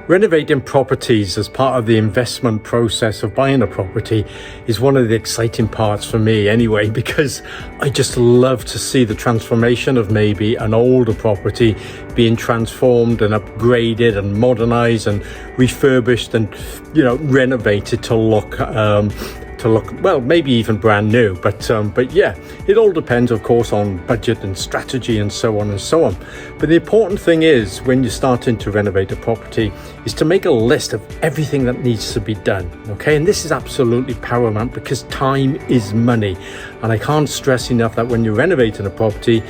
Renovating properties as part of the investment process of buying a property is one of the exciting parts for me anyway, because I just love to see the transformation of maybe an older property being transformed and upgraded and modernized and refurbished and, renovated to look well, maybe even brand new, but yeah, it all depends of course on budget and strategy and so on and so on. But the important thing is, when you're starting to renovate a property, is to make a list of everything that needs to be done. Okay, and this is absolutely paramount because time is money, and I can't stress enough that when you're renovating a property,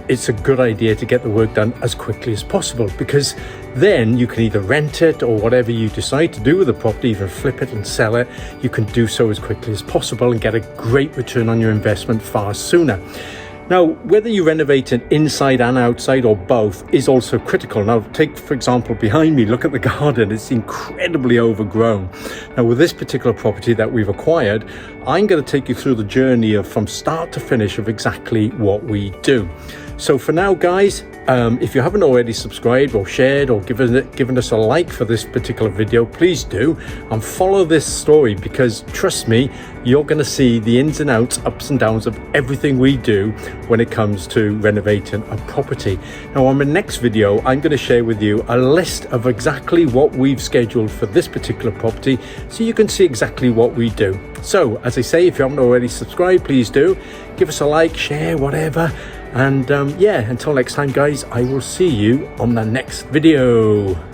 it's a good idea to get the work done as quickly as possible, because then you can either rent it or whatever you decide to do with the property, even flip it and sell it, you can do so as quickly as possible and get a great return on your investment far sooner. Now, whether you renovate it inside and outside or both is also critical. Now, take, for example, behind me, look at the garden. It's incredibly overgrown. Now, with this particular property that we've acquired, I'm going to take you through the journey of from start to finish of exactly what we do. So for now, guys, if you haven't already subscribed or shared or given us a like for this particular video, please do, and follow this story, because trust me, you're going to see the ins and outs, ups and downs of everything we do when it comes to renovating a property. Now, on my next video, I'm going to share with you a list of exactly what we've scheduled for this particular property, so you can see exactly what we do. So, as I say, if you haven't already subscribed, please do. Give us a like, share, whatever. And yeah, until next time, guys, I will see you on the next video.